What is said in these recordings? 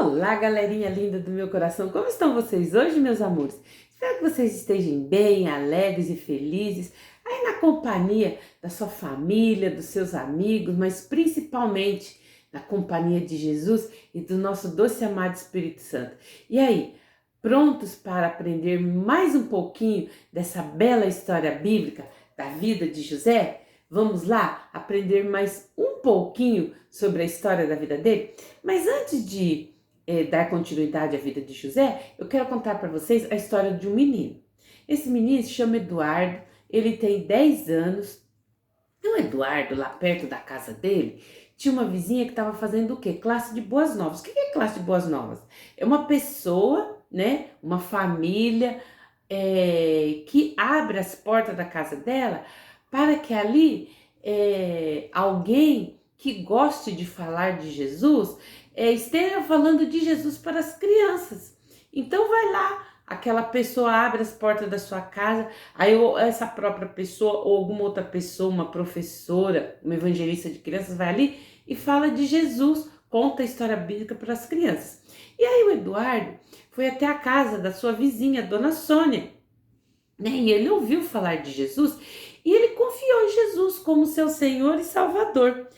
Olá, galerinha linda do meu coração, como estão vocês hoje, meus amores? Espero que vocês estejam bem, alegres e felizes, aí na companhia da sua família, dos seus amigos, mas principalmente na companhia de Jesus e do nosso doce amado Espírito Santo. E aí, prontos para aprender mais um pouquinho dessa bela história bíblica da vida de José? Vamos lá aprender mais um pouquinho sobre a história da vida dele? Mas antes de dar continuidade à vida de José, eu quero contar para vocês a história de um menino. Esse menino se chama Eduardo, ele tem 10 anos. E o Eduardo, lá perto da casa dele, tinha uma vizinha que estava fazendo o quê? Classe de boas novas. O que é classe de boas novas? É uma pessoa, né, uma família que abre as portas da casa dela para que ali alguém que goste de falar de Jesus esteja falando de Jesus para as crianças. Então vai lá, aquela pessoa abre as portas da sua casa, aí essa própria pessoa ou alguma outra pessoa, uma professora, uma evangelista de crianças vai ali e fala de Jesus, conta a história bíblica para as crianças. E aí o Eduardo foi até a casa da sua vizinha, Dona Sônia, né? E ele ouviu falar de Jesus e ele confiou em Jesus como seu Senhor e Salvador.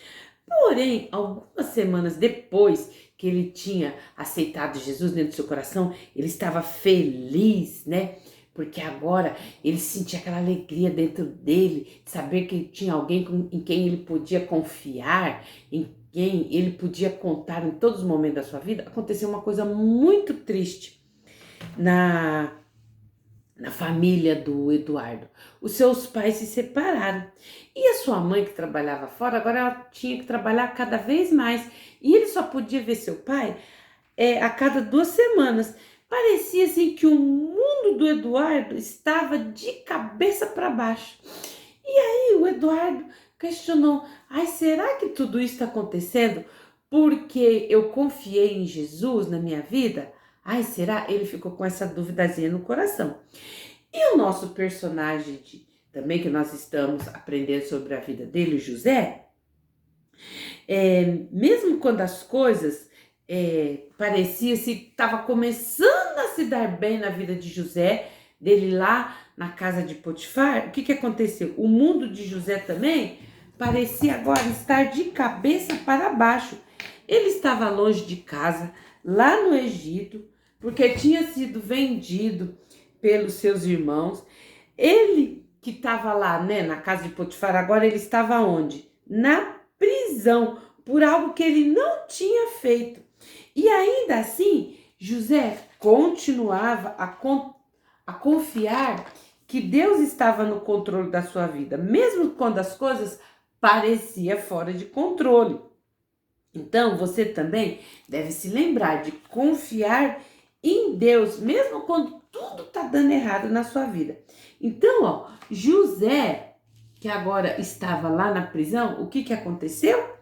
Porém, algumas semanas depois que ele tinha aceitado Jesus dentro do seu coração, ele estava feliz, né? Porque agora ele sentia aquela alegria dentro dele, de saber que tinha alguém em quem ele podia confiar, em quem ele podia contar em todos os momentos da sua vida. Aconteceu uma coisa muito triste na família do Eduardo. Os seus pais se separaram e a sua mãe, que trabalhava fora, agora ela tinha que trabalhar cada vez mais e ele só podia ver seu pai a cada 2 semanas. Parecia assim que o mundo do Eduardo estava de cabeça para baixo. E aí o Eduardo questionou: ai, será que tudo isso está acontecendo porque eu confiei em Jesus na minha vida? Ai, será? Ele ficou com essa duvidazinha no coração. E o nosso personagem também, que nós estamos aprendendo sobre a vida dele, José, mesmo quando as coisas parecia que estava começando a se dar bem na vida de José, dele lá na casa de Potifar, o que aconteceu? O mundo de José também parecia agora estar de cabeça para baixo. Ele estava longe de casa, lá no Egito, porque tinha sido vendido pelos seus irmãos. Ele que estava lá, né, na casa de Potifar, agora ele estava onde? Na prisão, por algo que ele não tinha feito. E ainda assim, José continuava a confiar que Deus estava no controle da sua vida, mesmo quando as coisas pareciam fora de controle. Então, você também deve se lembrar de confiar em Deus, mesmo quando tudo está dando errado na sua vida. Então, José, que agora estava lá na prisão, o que aconteceu?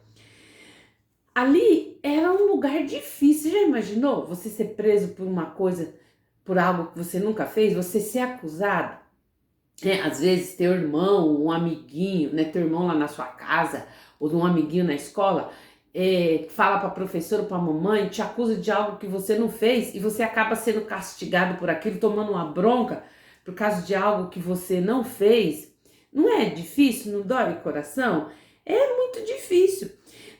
Ali era um lugar difícil. Já imaginou você ser preso por uma coisa, por algo que você nunca fez? Você ser acusado? Às vezes teu irmão, um amiguinho, né, teu irmão lá na sua casa, ou um amiguinho na escola, fala para a professora ou para a mamãe, te acusa de algo que você não fez e você acaba sendo castigado por aquilo, tomando uma bronca por causa de algo que você não fez. Não é difícil? Não dói o coração? É muito difícil.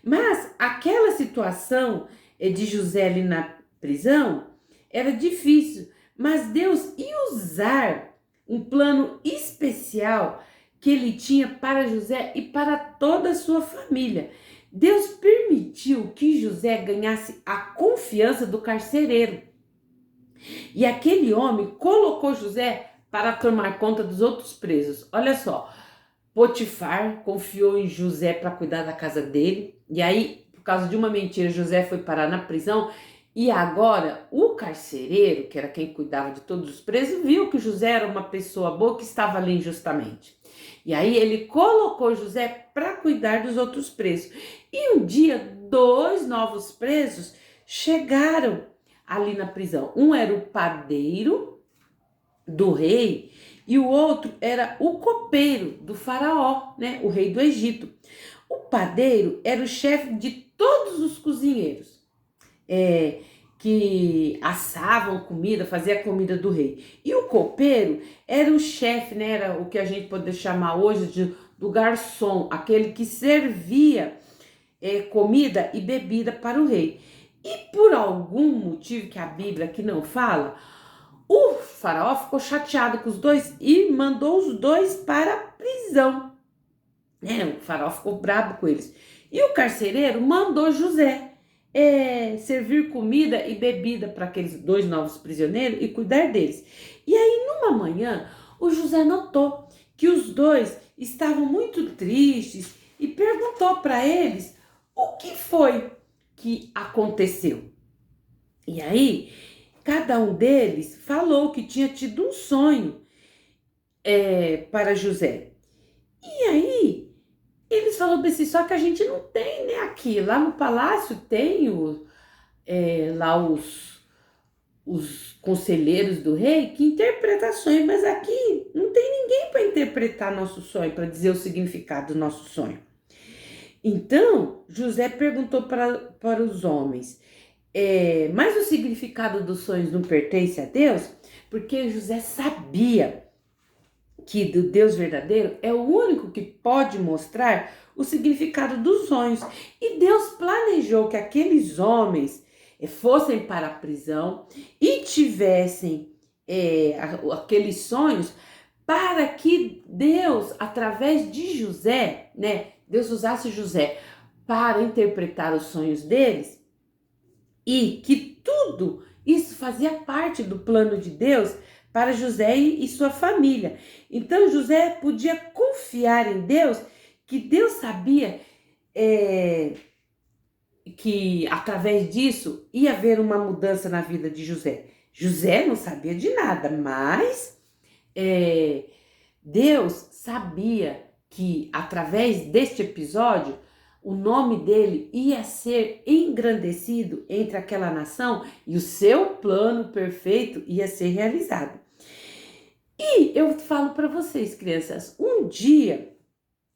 Mas aquela situação de José ali na prisão era difícil, mas Deus ia usar um plano especial que ele tinha para José e para toda a sua família. Deus permitiu que José ganhasse a confiança do carcereiro. E aquele homem colocou José para tomar conta dos outros presos. Olha só, Potifar confiou em José para cuidar da casa dele. E aí, por causa de uma mentira, José foi parar na prisão. E agora, o carcereiro, que era quem cuidava de todos os presos, viu que José era uma pessoa boa que estava ali injustamente. E aí ele colocou José para cuidar dos outros presos. E um dia, 2 novos presos chegaram ali na prisão. Um era o padeiro do rei e o outro era o copeiro do faraó, né, o rei do Egito. O padeiro era o chefe de todos os cozinheiros. que assavam comida, fazia a comida do rei. E o copeiro era o chefe, né? Era o que a gente pode chamar hoje do garçom, aquele que servia comida e bebida para o rei. E por algum motivo que a Bíblia aqui não fala, o faraó ficou chateado com os dois e mandou os dois para a prisão. O faraó ficou bravo com eles. E o carcereiro mandou José servir comida e bebida para aqueles dois novos prisioneiros e cuidar deles. E aí, numa manhã, o José notou que os dois estavam muito tristes e perguntou para eles o que foi que aconteceu. E aí, cada um deles falou que tinha tido um sonho para José. E aí, eles falaram assim, só que a gente não tem, né, aqui. Lá no palácio tem lá os conselheiros do rei que interpretam sonhos, mas aqui não tem ninguém para interpretar nosso sonho, para dizer o significado do nosso sonho. Então, José perguntou para os homens, mas o significado dos sonhos não pertence a Deus? Porque José sabia que do Deus verdadeiro é o único que pode mostrar o significado dos sonhos. E Deus planejou que aqueles homens fossem para a prisão e tivessem aqueles sonhos para que Deus, através de José, né, Deus usasse José para interpretar os sonhos deles e que tudo isso fazia parte do plano de Deus para José e sua família. Então José podia confiar em Deus, que Deus sabia que através disso ia haver uma mudança na vida de José. José não sabia de nada, mas Deus sabia que através deste episódio o nome dele ia ser engrandecido entre aquela nação e o seu plano perfeito ia ser realizado. E eu falo para vocês, crianças, um dia,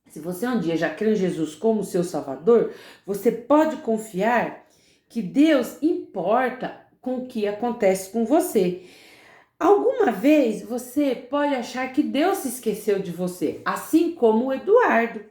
se você um dia já crê em Jesus como seu Salvador, você pode confiar que Deus importa com o que acontece com você. Alguma vez você pode achar que Deus se esqueceu de você, assim como o Eduardo.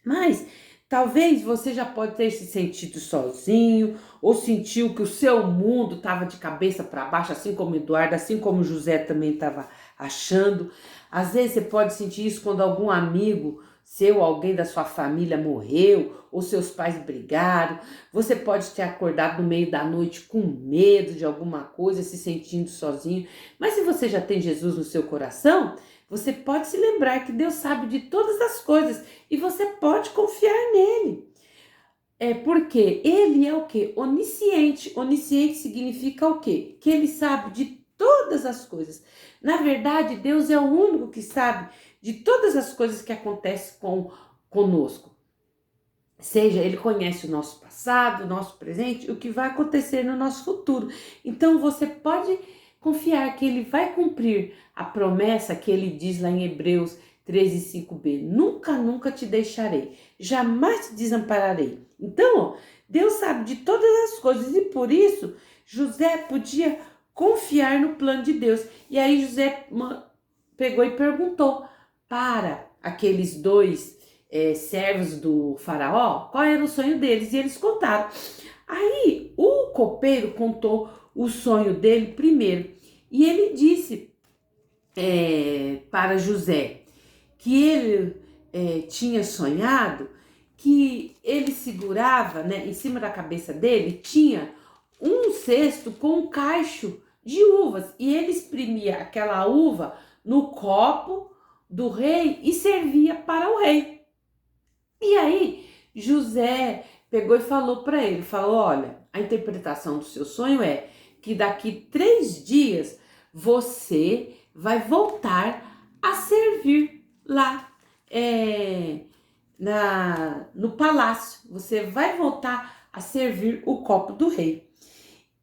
Mas talvez você já pode ter se sentido sozinho ou sentiu que o seu mundo estava de cabeça para baixo, assim como o Eduardo, assim como o José também estava achando. Às vezes você pode sentir isso quando algum amigo seu, alguém da sua família morreu, ou seus pais brigaram. Você pode ter acordado no meio da noite com medo de alguma coisa, se sentindo sozinho. Mas se você já tem Jesus no seu coração, você pode se lembrar que Deus sabe de todas as coisas e você pode confiar nele. Porque ele é o quê? Onisciente. Onisciente significa o quê? Que ele sabe de todas as coisas. Na verdade, Deus é o único que sabe de todas as coisas que acontecem conosco. Seja, ele conhece o nosso passado, o nosso presente, o que vai acontecer no nosso futuro. Então você pode confiar que ele vai cumprir a promessa que ele diz lá em Hebreus 13:5b. Nunca, nunca te deixarei, jamais te desampararei. Então, Deus sabe de todas as coisas e por isso José podia confiar no plano de Deus. E aí José pegou e perguntou para aqueles dois servos do faraó qual era o sonho deles e eles contaram. Aí o copeiro contou o sonho dele primeiro e ele disse para José que ele tinha sonhado que ele segurava, né, em cima da cabeça dele tinha um cesto com um cacho de uvas e ele exprimia aquela uva no copo do rei e servia para o rei. E aí José pegou e falou para ele, falou, olha, a interpretação do seu sonho é que daqui 3 dias você vai voltar a servir lá no palácio. Você vai voltar a servir o copo do rei.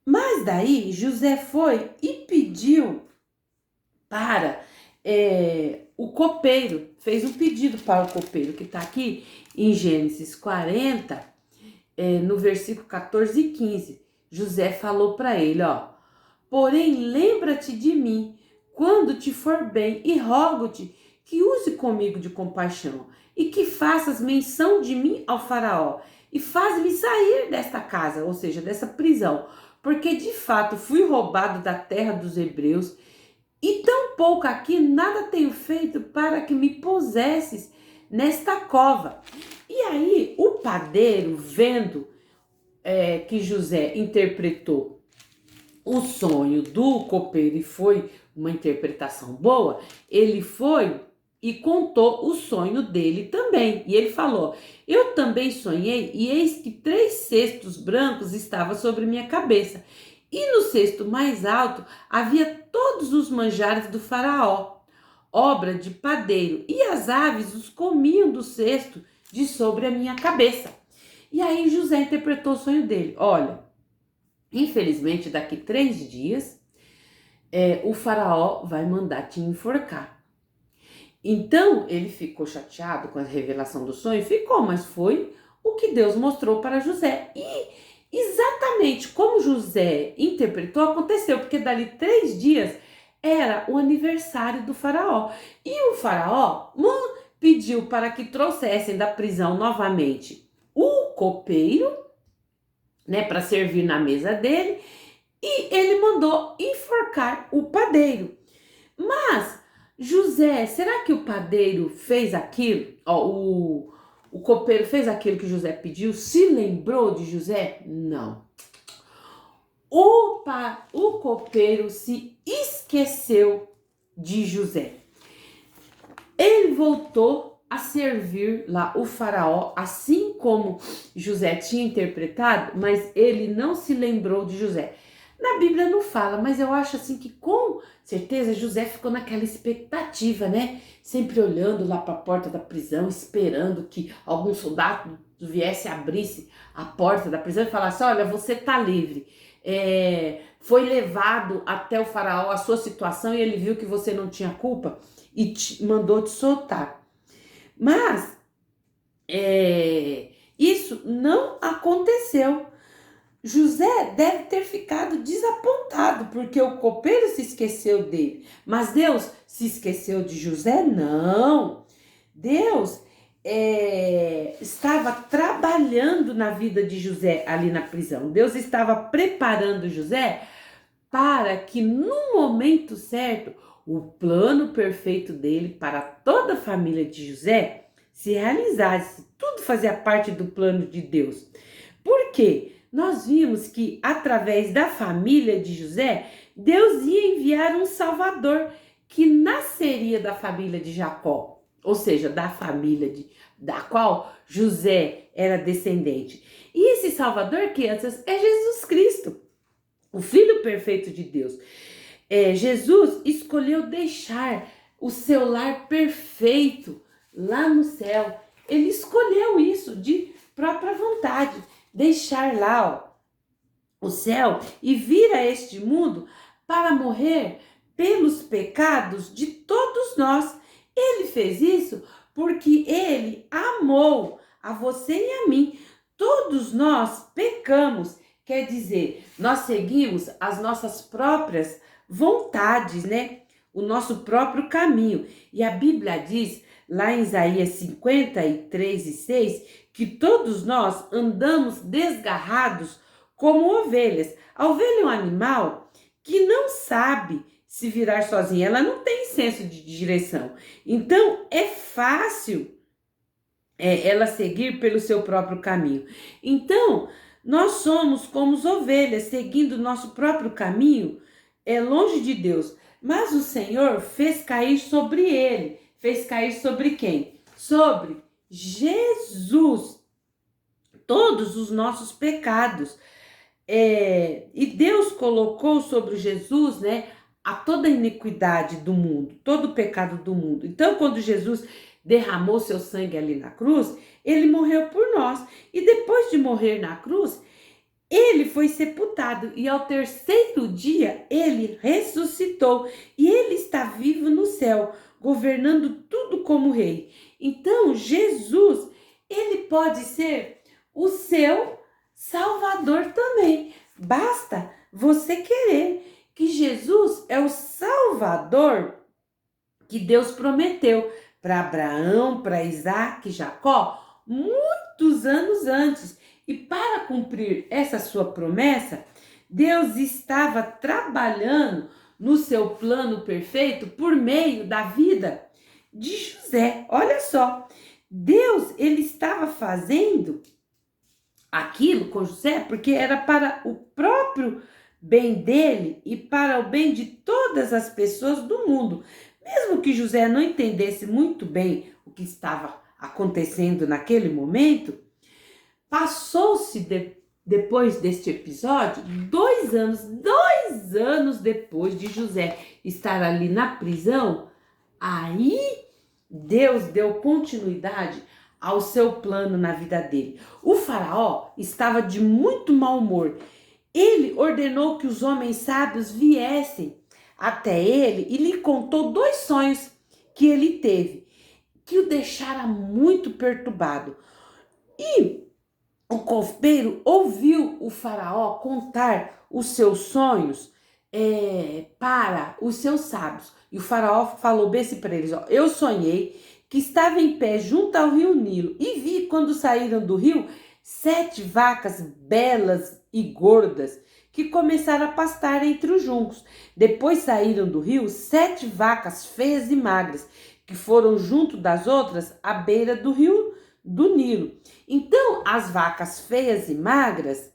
Mas daí José foi e pediu para o copeiro, fez um pedido para o copeiro, que está aqui em Gênesis 40, no versículo 14 e 15. José falou para ele, ó: porém lembra-te de mim quando te for bem e rogo-te que use comigo de compaixão e que faças menção de mim ao faraó e faz-me sair desta casa, ou seja, dessa prisão, porque de fato fui roubado da terra dos hebreus e tampouco aqui nada tenho feito para que me pusesses nesta cova. E aí o padeiro, vendo que José interpretou o sonho do copeiro e foi uma interpretação boa, ele foi e contou o sonho dele também. E ele falou: eu também sonhei, e eis que 3 cestos brancos estavam sobre minha cabeça. E no cesto mais alto havia todos os manjares do faraó, obra de padeiro, e as aves os comiam do cesto de sobre a minha cabeça. E aí José interpretou o sonho dele: olha, infelizmente daqui 3 dias o faraó vai mandar te enforcar. Então ele ficou chateado com a revelação do sonho, ficou, mas foi o que Deus mostrou para José. E exatamente como José interpretou, aconteceu, porque dali 3 dias era o aniversário do faraó. E o faraó pediu para que trouxessem da prisão novamente o copeiro, né, para servir na mesa dele, e ele mandou enforcar o padeiro. Mas José, será que o padeiro fez aquilo? O copeiro fez aquilo que José pediu? Se lembrou de José? Não. O copeiro se esqueceu de José. Ele voltou a servir lá o faraó, assim como José tinha interpretado, mas ele não se lembrou de José. Na Bíblia não fala, mas eu acho assim que com certeza José ficou naquela expectativa, né? Sempre olhando lá para a porta da prisão, esperando que algum soldado viesse e abrisse a porta da prisão e falasse: olha, você tá livre. Foi levado até o faraó a sua situação e ele viu que você não tinha culpa e mandou te soltar. Mas isso não aconteceu. José deve ter ficado desapontado porque o copeiro se esqueceu dele. Mas Deus se esqueceu de José? Não. Deus estava trabalhando na vida de José ali na prisão. Deus estava preparando José para que no momento certo o plano perfeito dele para toda a família de José se realizasse. Tudo fazia parte do plano de Deus. Por quê? Nós vimos que através da família de José, Deus ia enviar um Salvador que nasceria da família de Jacó, ou seja, da família da qual José era descendente. E esse Salvador, crianças, é Jesus Cristo, o Filho perfeito de Deus. Jesus escolheu deixar o seu lar perfeito lá no céu. Ele escolheu isso de própria vontade. Deixar lá o céu e vir a este mundo para morrer pelos pecados de todos nós. Ele fez isso porque ele amou a você e a mim. Todos nós pecamos, quer dizer, nós seguimos as nossas próprias vontades, né? O nosso próprio caminho. E a Bíblia diz, lá em Isaías 53:6, que todos nós andamos desgarrados como ovelhas. A ovelha é um animal que não sabe se virar sozinha, ela não tem senso de direção. Então, é fácil ela seguir pelo seu próprio caminho. Então, nós somos como as ovelhas, seguindo o nosso próprio caminho, longe de Deus. Mas o Senhor fez cair sobre ele. Fez cair sobre quem? Sobre Jesus, todos os nossos pecados. E Deus colocou sobre Jesus, né, a toda a iniquidade do mundo, todo o pecado do mundo. Então, quando Jesus derramou seu sangue ali na cruz, ele morreu por nós. E depois de morrer na cruz, ele foi sepultado e ao 3º dia ele ressuscitou e ele está vivo no céu, governando tudo como rei. Então, Jesus, ele pode ser o seu Salvador também. Basta você querer que Jesus é o Salvador que Deus prometeu para Abraão, para Isaac e Jacó, muitos anos antes. E para cumprir essa sua promessa, Deus estava trabalhando no seu plano perfeito por meio da vida de José. Olha só, Deus ele estava fazendo aquilo com José porque era para o próprio bem dele e para o bem de todas as pessoas do mundo. Mesmo que José não entendesse muito bem o que estava acontecendo naquele momento, passou-se depois deste episódio 2 anos depois de José estar ali na prisão, aí Deus deu continuidade ao seu plano na vida dele. O faraó estava de muito mau humor. Ele ordenou que os homens sábios viessem até ele e lhe contou 2 sonhos que ele teve, que o deixaram muito perturbado. E o copeiro ouviu o faraó contar os seus sonhos para os seus sábios. E o faraó falou bem assim para eles, ó, eu sonhei que estava em pé junto ao rio Nilo e vi quando saíram do rio 7 vacas belas e gordas que começaram a pastar entre os juncos. Depois saíram do rio 7 vacas feias e magras que foram junto das outras à beira do rio do Nilo. Então as vacas feias e magras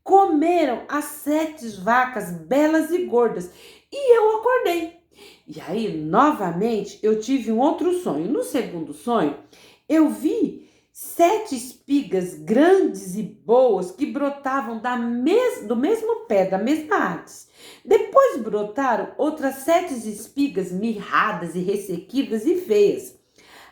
comeram as 7 vacas belas e gordas e eu acordei. E aí, novamente, eu tive um outro sonho. No segundo sonho, eu vi 7 espigas grandes e boas que brotavam do mesmo pé, da mesma haste. Depois brotaram outras 7 espigas mirradas e ressequidas e feias.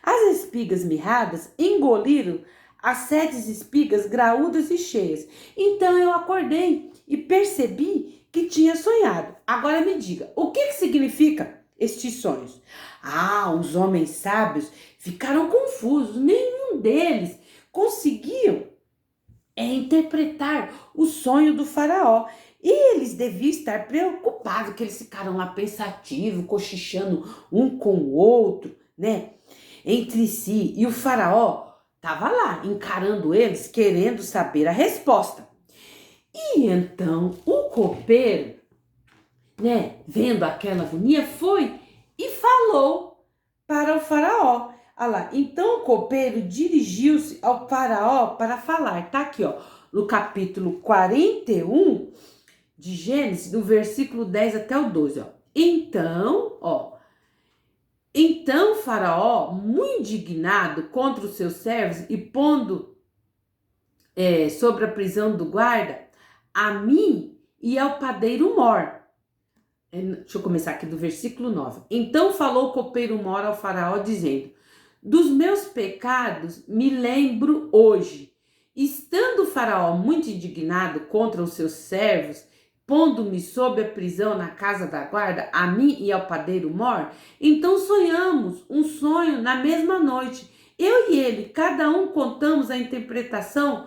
As espigas mirradas engoliram as 7 espigas graúdas e cheias. Então eu acordei e percebi que tinha sonhado. Agora me diga, o que significa estes sonhos? Os homens sábios ficaram confusos. Nenhum deles conseguiam interpretar o sonho do faraó. E eles deviam estar preocupados, que eles ficaram lá pensativos, cochichando um com o outro, né? Entre si. E o faraó estava lá, encarando eles, querendo saber a resposta. E então o copeiro, né, vendo aquela agonia, foi e falou para o faraó. Olha lá, então o copeiro dirigiu-se ao faraó para falar. Tá aqui, ó, no capítulo 41 de Gênesis, do versículo 10 até o 12, ó. Então o faraó, muito indignado contra os seus servos e pondo sobre a prisão do guarda, a mim e ao padeiro Mor. Deixa eu começar aqui do versículo 9. Então falou o copeiro Mor ao faraó, dizendo: dos meus pecados me lembro hoje. Estando o faraó muito indignado contra os seus servos, pondo-me sob a prisão na casa da guarda, a mim e ao padeiro Mor, então sonhamos um sonho na mesma noite. Eu e ele, cada um contamos a interpretação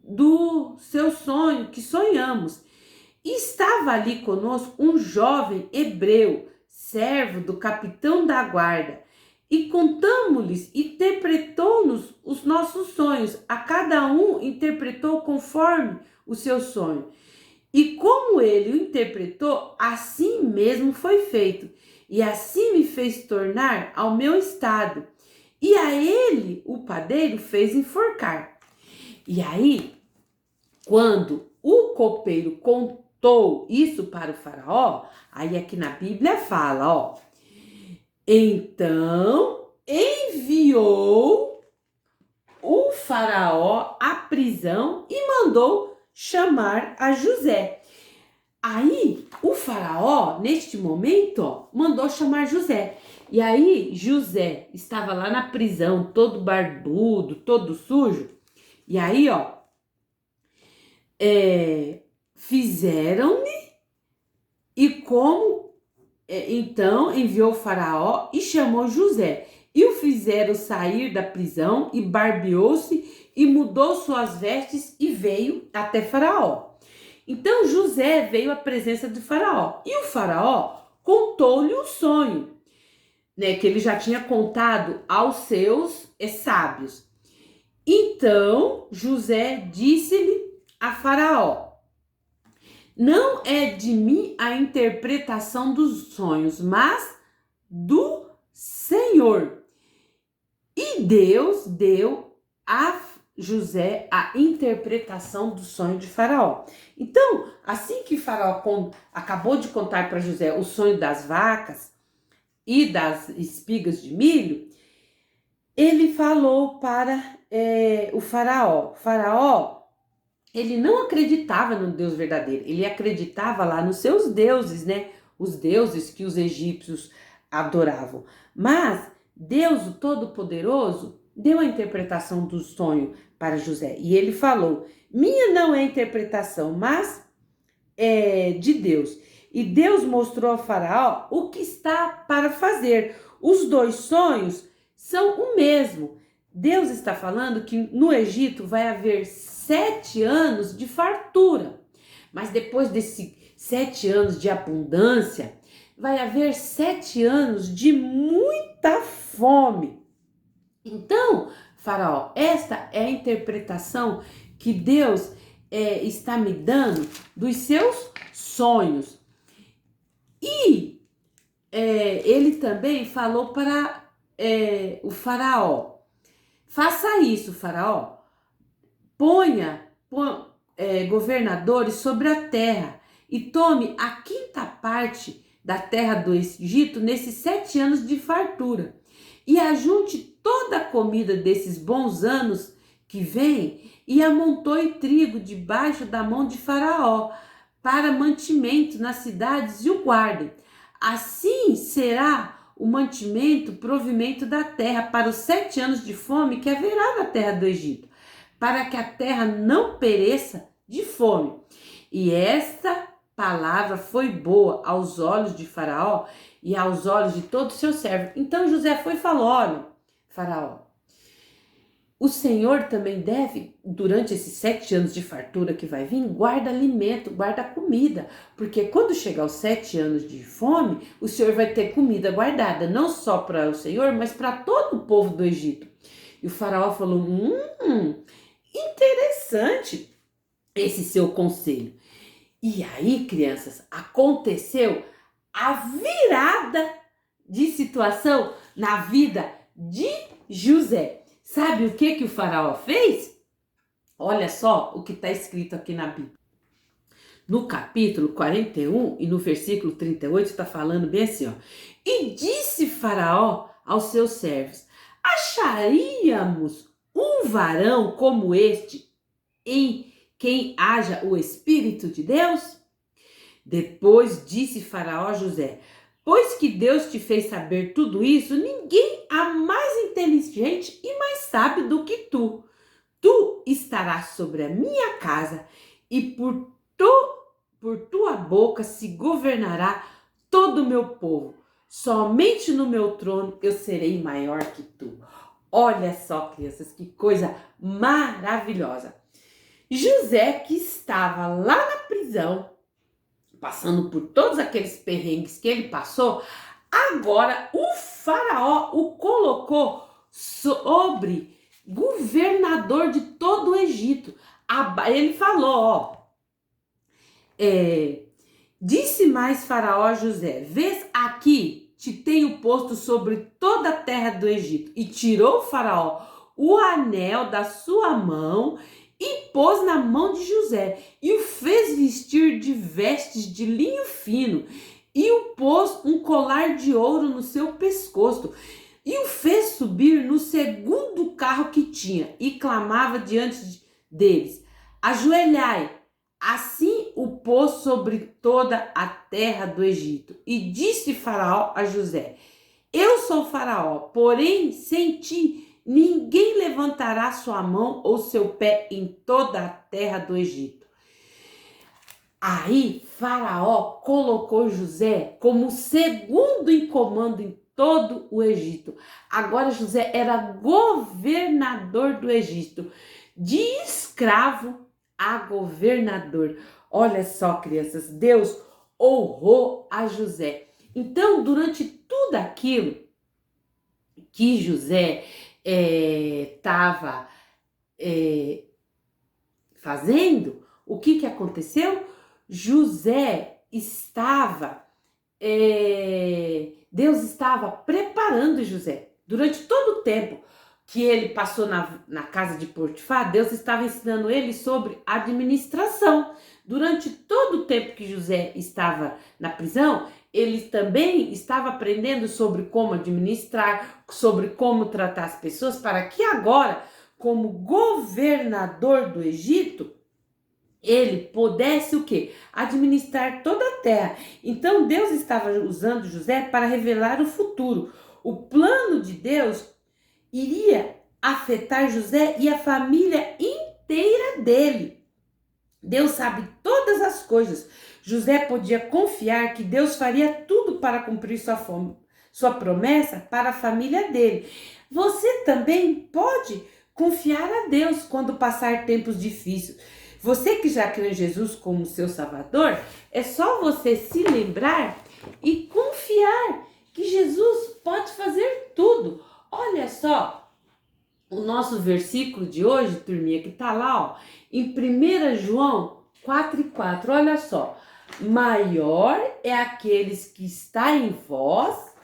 do seu sonho que sonhamos. E estava ali conosco um jovem hebreu, servo do capitão da guarda, e contamos-lhes, interpretou-nos os nossos sonhos. A cada um interpretou conforme o seu sonho. E como ele o interpretou, assim mesmo foi feito. E assim me fez tornar ao meu estado. E a ele o padeiro fez enforcar. E aí, quando o copeiro contou isso para o faraó, aí aqui na Bíblia fala, ó. Então enviou o faraó à prisão e mandou chamar a José. Aí o faraó, neste momento, ó, mandou chamar José. E aí José estava lá na prisão, todo barbudo, todo sujo. E aí, ó, fizeram-lhe e como então enviou o faraó e chamou José. E o fizeram sair da prisão e barbeou-se e mudou suas vestes e veio até faraó. Então José veio à presença de Faraó e o Faraó contou-lhe o sonho, né, que ele já tinha contado aos seus sábios. Então José disse-lhe a Faraó: não é de mim a interpretação dos sonhos, mas do Senhor. E Deus deu a José a interpretação do sonho de Faraó. Então, assim que Faraó acabou de contar para José o sonho das vacas e das espigas de milho, ele falou para o Faraó. Faraó, ele não acreditava no Deus verdadeiro, ele acreditava lá nos seus deuses, né? Os deuses que os egípcios adoravam. Mas Deus, o Todo-Poderoso, deu a interpretação do sonho para José. E ele falou: minha não é interpretação, mas é de Deus. E Deus mostrou ao Faraó o que está para fazer. Os dois sonhos são o mesmo. Deus está falando que no Egito vai haver 7 anos de fartura. Mas depois desses 7 anos de abundância, vai haver 7 anos de muita fome. Então, Faraó, esta é a interpretação que Deus está me dando dos seus sonhos. E ele também falou para o Faraó: faça isso, Faraó, ponha governadores sobre a terra e tome a 5ª parte da terra do Egito nesses 7 anos de fartura. E ajunte toda a comida desses bons anos que vem e amontoe trigo debaixo da mão de Faraó para mantimento nas cidades e o guardem. Assim será o mantimento, provimento da terra para os 7 anos de fome que haverá na terra do Egito, para que a terra não pereça de fome. E esta palavra foi boa aos olhos de Faraó e aos olhos de todos os seus servos. Então José foi e falou: olha, Faraó, o Senhor também deve, durante esses 7 anos de fartura que vai vir, guarda alimento, guarda comida, porque quando chegar os 7 anos de fome, o Senhor vai ter comida guardada, não só para o Senhor, mas para todo o povo do Egito. E o Faraó falou: interessante esse seu conselho. E aí, crianças, aconteceu a virada de situação na vida de José. Sabe o que o Faraó fez? Olha só o que está escrito aqui na Bíblia. No capítulo 41 e no versículo 38 está falando bem assim, ó. E disse Faraó aos seus servos: acharíamos um varão como este em quem haja o Espírito de Deus? Depois disse Faraó a José: pois que Deus te fez saber tudo isso, ninguém há mais inteligente e mais sábio do que tu. Tu estarás sobre a minha casa e por tua boca se governará todo o meu povo. Somente no meu trono eu serei maior que tu. Olha só, crianças, que coisa maravilhosa. José, que estava lá na prisão, passando por todos aqueles perrengues que ele passou, agora o Faraó o colocou sobre governador de todo o Egito. Ele falou, disse mais Faraó a José: vês aqui, te tenho posto sobre toda a terra do Egito. E tirou o Faraó o anel da sua mão e pôs na mão de José, e o fez vestir de vestes de linho fino, e o pôs um colar de ouro no seu pescoço, e o fez subir no segundo carro que tinha, e clamava diante deles: ajoelhai. Assim o pôs sobre toda a terra do Egito. E disse Faraó a José: eu sou Faraó, porém sem ti ninguém levantará sua mão ou seu pé em toda a terra do Egito. Aí Faraó colocou José como segundo em comando em todo o Egito. Agora José era governador do Egito, de escravo a governador. Olha só, crianças, Deus honrou a José. Então, durante tudo aquilo que José estava fazendo, o que aconteceu? José estava, Deus estava preparando José. Durante todo o tempo que ele passou na casa de Potifar, Deus estava ensinando ele sobre administração. Durante todo o tempo que José estava na prisão, ele também estava aprendendo sobre como administrar, sobre como tratar as pessoas, para que agora, como governador do Egito, ele pudesse o quê? Administrar toda a terra. Então Deus estava usando José para revelar o futuro. O plano de Deus iria afetar José e a família inteira dele. Deus sabe todas as coisas. José podia confiar que Deus faria tudo para cumprir sua promessa para a família dele. Você também pode confiar a Deus quando passar tempos difíceis. Você que já crê em Jesus como seu Salvador, é só você se lembrar e confiar que Jesus pode fazer tudo. Olha só, o nosso versículo de hoje, turminha, que tá lá, ó, em 1 João 4:4, olha só. Maior é aqueles que está em vós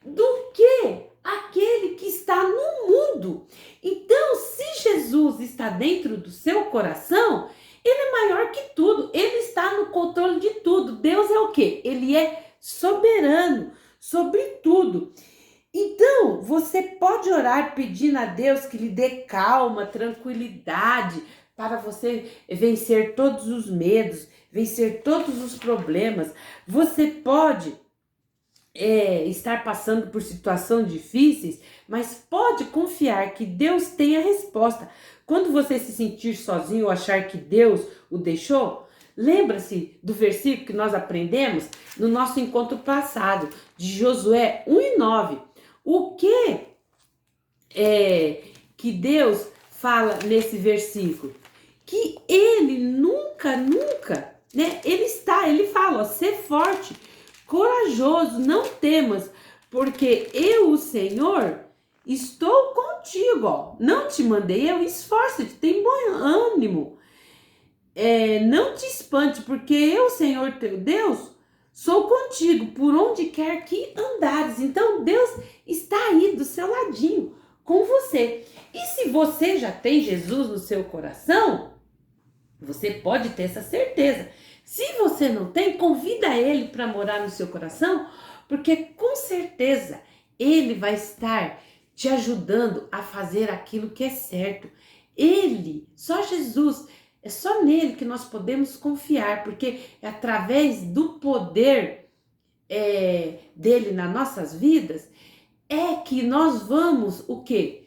do que aquele que está no mundo. Então, se Jesus está dentro do seu coração, ele é maior que tudo, ele está no controle de tudo. Deus é o quê? Ele é soberano sobre tudo. Então, você pode orar pedindo a Deus que lhe dê calma, tranquilidade, para você vencer todos os medos, vencer todos os problemas. Você pode estar passando por situações difíceis, mas pode confiar que Deus tem a resposta. Quando você se sentir sozinho ou achar que Deus o deixou, lembra-se do versículo que nós aprendemos no nosso encontro passado, de Josué 1:9. O que Deus fala nesse versículo? Que ele nunca, né? Ele fala, ó, ser forte, corajoso, não temas, porque eu, o Senhor, estou contigo, ó. Não te mandei eu, esforça-te, tem bom ânimo. Não te espante, porque eu, Senhor teu Deus, sou contigo por onde quer que andares. Então Deus está aí do seu ladinho, com você. E se você já tem Jesus no seu coração, você pode ter essa certeza. Se você não tem, convida ele para morar no seu coração, porque com certeza ele vai estar te ajudando a fazer aquilo que é certo. Ele, só Jesus, é só nele que nós podemos confiar, porque é através do poder dele nas nossas vidas é que nós vamos o quê?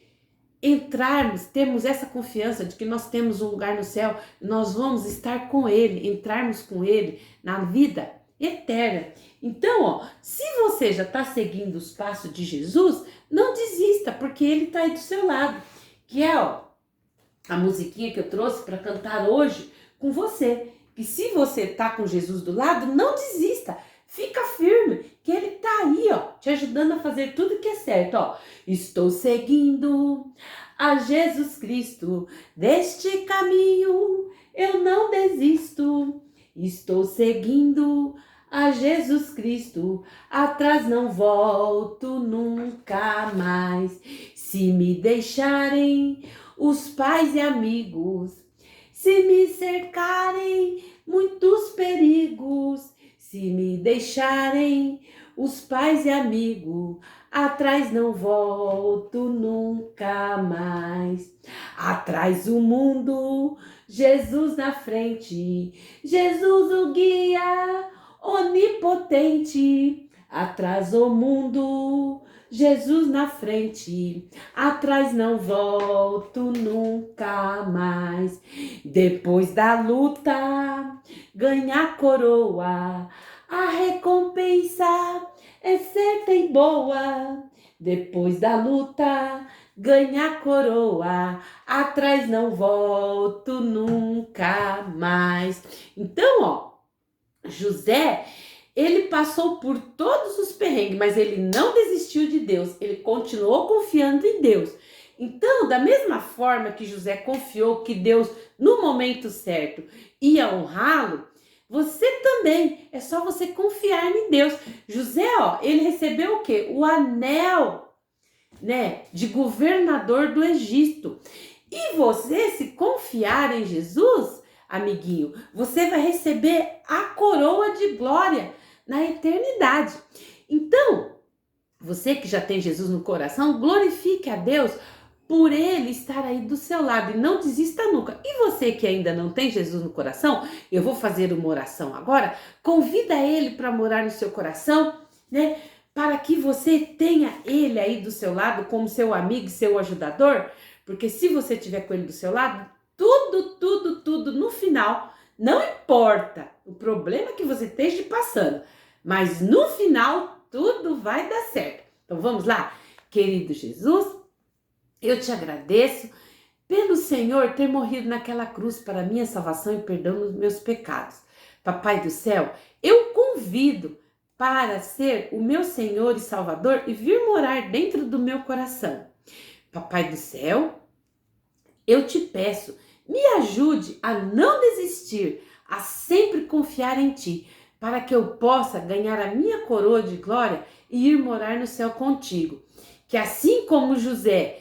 Entrarmos, temos essa confiança de que nós temos um lugar no céu, nós vamos estar com ele, entrarmos com ele na vida eterna. Então, ó, se você já está seguindo os passos de Jesus, não desista, porque ele está aí do seu lado, que é, ó, a musiquinha que eu trouxe para cantar hoje com você. Que se você tá com Jesus do lado, não desista. Fica firme, que ele tá aí, ó, te ajudando a fazer tudo que é certo, ó. Estou seguindo a Jesus Cristo, deste caminho eu não desisto. Estou seguindo a Jesus Cristo, atrás não volto nunca mais. Se me deixarem os pais e amigos, se me cercarem muitos perigos, se me deixarem os pais e amigos, atrás não volto nunca mais. Atrás o mundo, Jesus na frente, Jesus o guia onipotente. Atrás o mundo, Jesus na frente, atrás não volto nunca mais. Depois da luta, ganhar coroa, a recompensa é certa e boa. Depois da luta, ganhar coroa, atrás não volto nunca mais. Então, ó, José, ele passou por todos os perrengues, mas ele não desistiu de Deus, ele continuou confiando em Deus. Então, da mesma forma que José confiou que Deus, no momento certo, ia honrá-lo, você também, é só você confiar em Deus. José, ó, ele recebeu o quê? O anel, né, de governador do Egito. E você, se confiar em Jesus, amiguinho, você vai receber a coroa de glória na eternidade. Então, você que já tem Jesus no coração, glorifique a Deus por ele estar aí do seu lado e não desista nunca. E você que ainda não tem Jesus no coração, eu vou fazer uma oração agora. Convida ele para morar no seu coração, né? Para que você tenha ele aí do seu lado como seu amigo, seu ajudador, porque se você tiver com ele do seu lado, tudo no final, não importa o problema que você esteja passando, mas no final tudo vai dar certo. Então vamos lá, querido Jesus, eu te agradeço pelo Senhor ter morrido naquela cruz para minha salvação e perdão dos meus pecados. Papai do céu, eu convido para ser o meu Senhor e Salvador e vir morar dentro do meu coração. Papai do céu, eu te peço, me ajude a não desistir, a sempre confiar em ti, para que eu possa ganhar a minha coroa de glória e ir morar no céu contigo. Que assim como José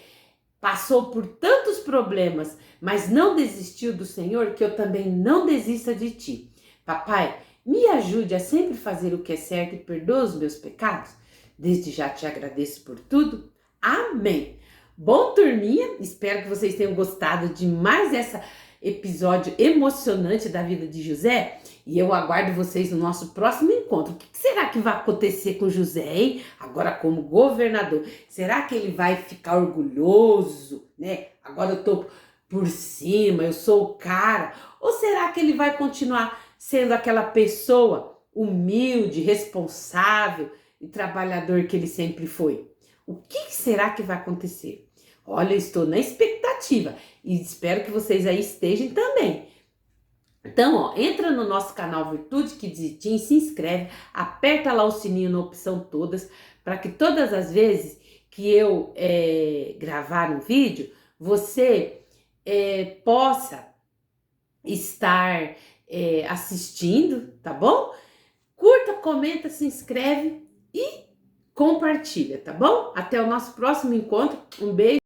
passou por tantos problemas, mas não desistiu do Senhor, que eu também não desista de ti. Papai, me ajude a sempre fazer o que é certo e perdoa os meus pecados. Desde já te agradeço por tudo. Amém. Bom, turminha, espero que vocês tenham gostado de mais esse episódio emocionante da vida de José. E eu aguardo vocês no nosso próximo encontro. O que será que vai acontecer com José, hein? Agora como governador. Será que ele vai ficar orgulhoso, né? Agora eu tô por cima, eu sou o cara. Ou será que ele vai continuar sendo aquela pessoa humilde, responsável e trabalhador que ele sempre foi? O que será que vai acontecer? Olha, eu estou na expectativa e espero que vocês aí estejam também. Então, ó, entra no nosso canal Virtude Kids e Teen, se inscreve, aperta lá o sininho na opção todas, para que todas as vezes que eu gravar um vídeo, você possa estar assistindo, tá bom? Curta, comenta, se inscreve e compartilha, tá bom? Até o nosso próximo encontro. Um beijo.